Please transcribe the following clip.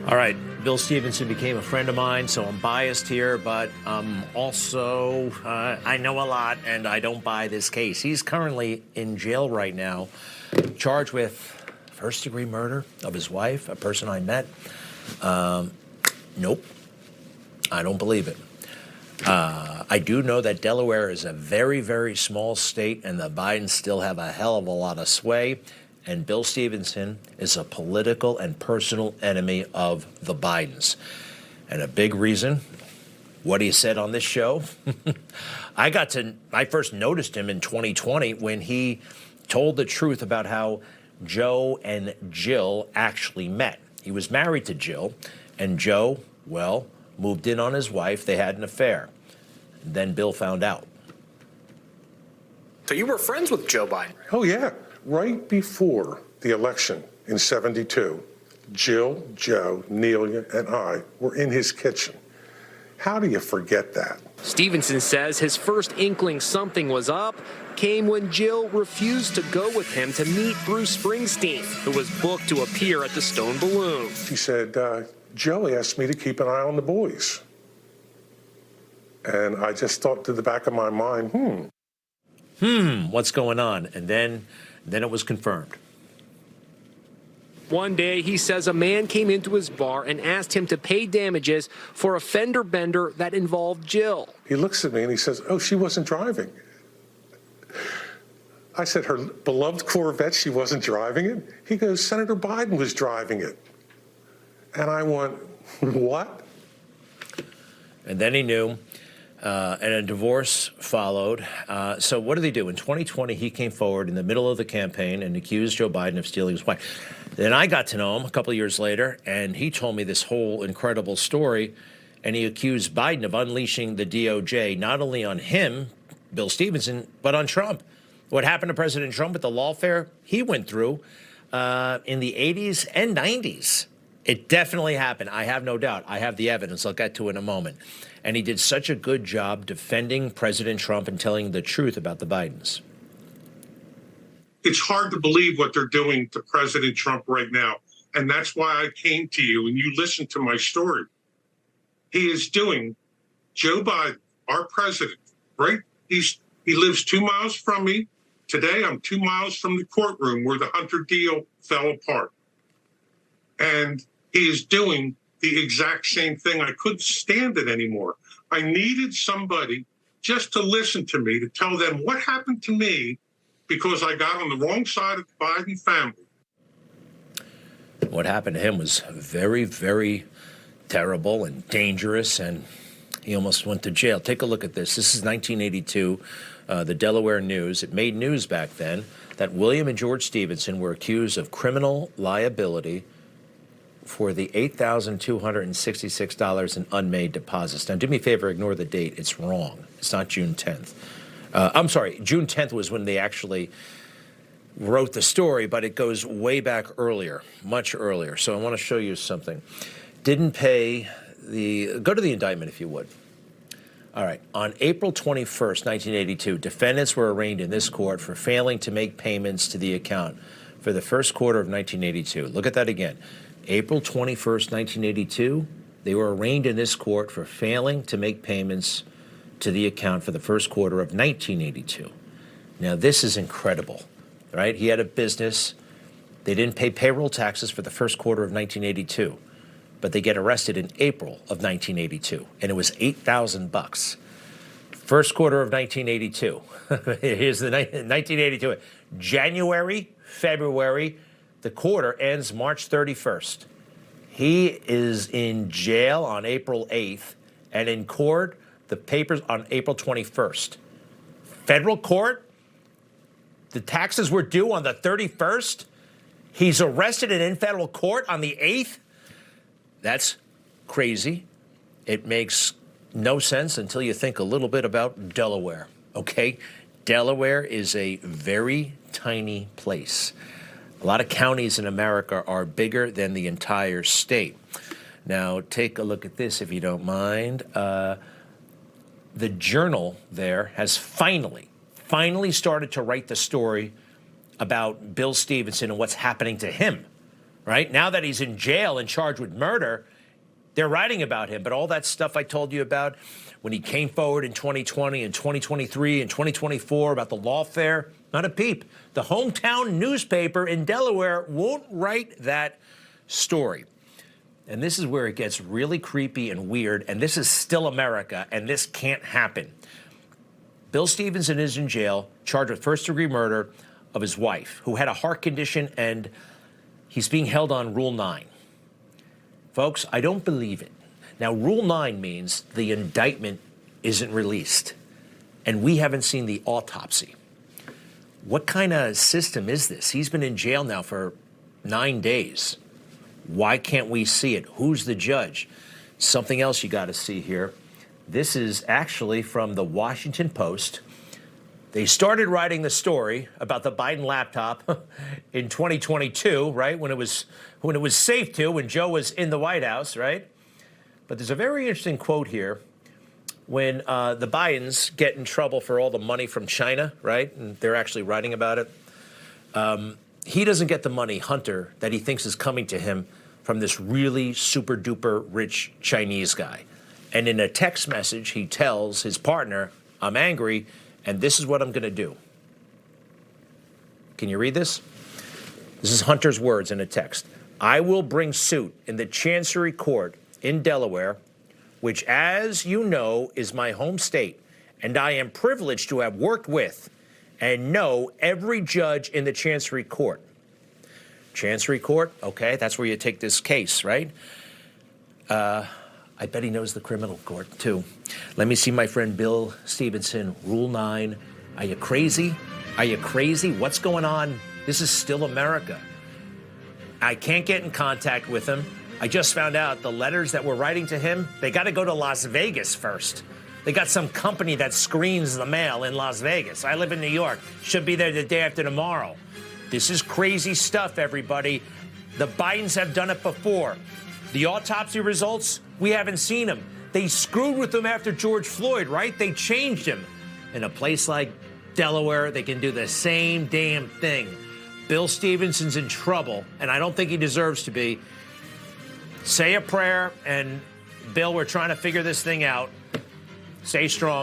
All right, Bill Stevenson became a friend of mine, so I'm biased here, but also I know a lot, and I don't buy this case. He's currently in jail right now, charged with first-degree murder of his wife, a person I met. Nope, I don't believe it. I do know that Delaware is a very, very small state, and the Bidens still have a hell of a lot of sway. And Bill Stevenson is a political and personal enemy of the Bidens. And a big reason, what he said on this show. I first noticed him in 2020 when he told the truth about how Joe and Jill actually met. He was married to Jill, and Joe, well, moved in on his wife. They had an affair. Then Bill found out. So you were friends with Joe Biden? Oh, yeah. Right before the election in '72, Jill, Joe, Nelia, and I were in his kitchen. How do you forget that? Stevenson says his first inkling something was up came when Jill refused to go with him to meet Bruce Springsteen, who was booked to appear at the Stone Balloon. She said, Joe asked me to keep an eye on the boys. And I just thought to the back of my mind, what's going on? And then it was confirmed. One day, he says a man came into his bar and asked him to pay damages for a fender bender that involved Jill. He looks at me and he says, oh, she wasn't driving. I said, her beloved Corvette, she wasn't driving it? He goes, Senator Biden was driving it. And I went, what? And then he knew. And a divorce followed. So what did he do? In 2020, he came forward in the middle of the campaign and accused Joe Biden of stealing his wife. Then I got to know him a couple of years later, and he told me this whole incredible story, and he accused Biden of unleashing the DOJ, not only on him, Bill Stevenson, but on Trump. What happened to President Trump at the lawfare he went through in the 80s and 90s. It definitely happened. I have no doubt. I have the evidence. I'll get to it in a moment. And he did such a good job defending President Trump and telling the truth about the Bidens. It's hard to believe what they're doing to President Trump right now. And that's why I came to you and you listened to my story. He is doing Joe Biden, our president, right? He lives 2 miles from me. Today, I'm 2 miles from the courtroom where the Hunter deal fell apart. And he is doing the exact same thing. I couldn't stand it anymore. I needed somebody just to listen to me, to tell them what happened to me because I got on the wrong side of the Biden family. What happened to him was very, very terrible and dangerous, and he almost went to jail. Take a look at this. This is 1982, the Delaware News. It made news back then that William and George Stevenson were accused of criminal liability for the $8,266 in unmade deposits. Now, do me a favor, ignore the date. It's wrong. It's not June 10th. I'm sorry, June 10th was when they actually wrote the story, but it goes way back earlier, much earlier. So I want to show you something. Didn't pay go to the indictment if you would. All right, on April 21st, 1982, defendants were arraigned in this court for failing to make payments to the account for the first quarter of 1982. Look at that again. April 21st, 1982, they were arraigned in this court for failing to make payments to the account for the first quarter of 1982. Now, this is incredible, right? He had a business. They didn't pay payroll taxes for the first quarter of 1982, but they get arrested in April of 1982, and it was $8,000. First quarter of 1982. Here's the 1982. January, February, the quarter ends March 31st. He is in jail on April 8th, and in court, the papers on April 21st. Federal court, the taxes were due on the 31st. He's arrested and in federal court on the 8th. That's crazy. It makes no sense until you think a little bit about Delaware, okay? Delaware is a very tiny place. A lot of counties in America are bigger than the entire state. Now, take a look at this, if you don't mind. The Journal there has finally started to write the story about Bill Stevenson and what's happening to him, right? Now that he's in jail and charged with murder, they're writing about him. But all that stuff I told you about when he came forward in 2020 and 2023 and 2024 about the lawfare, not a peep. The hometown newspaper in Delaware won't write that story. And this is where it gets really creepy and weird, and this is still America, and this can't happen. Bill Stevenson is in jail, charged with first-degree murder of his wife, who had a heart condition, and he's being held on Rule 9. Folks, I don't believe it. Now, Rule 9 means the indictment isn't released, and we haven't seen the autopsy. What kind of system is this? He's been in jail now for 9 days. Why can't we see it? Who's the judge? Something else you got to see here. This is actually from the Washington Post. They started writing the story about the Biden laptop in 2022, right? When it was safe to, when Joe was in the White House, right? But there's a very interesting quote here. When the Bidens get in trouble for all the money from China, right? And they're actually writing about it. He doesn't get the money, Hunter, that he thinks is coming to him from this really super duper rich Chinese guy. And in a text message, he tells his partner, I'm angry, and this is what I'm going to do. Can you read this? This is Hunter's words in a text. I will bring suit in the Chancery Court in Delaware, which, as you know, is my home state, and I am privileged to have worked with and know every judge in the Chancery Court. Chancery Court, okay, that's where you take this case, right? I bet he knows the criminal court, too. Let me see my friend Bill Stevenson, Rule 9. Are you crazy? Are you crazy? What's going on? This is still America. I can't get in contact with him. I just found out the letters that we're writing to him, they got to go to Las Vegas first. They got some company that screens the mail in Las Vegas. I live in New York. Should be there the day after tomorrow. This is crazy stuff, everybody. The Bidens have done it before. The autopsy results, we haven't seen them. They screwed with them after George Floyd, right? They changed him. In a place like Delaware, they can do the same damn thing. Bill Stevenson's in trouble, and I don't think he deserves to be. Say a prayer, and Bill, we're trying to figure this thing out. Stay strong.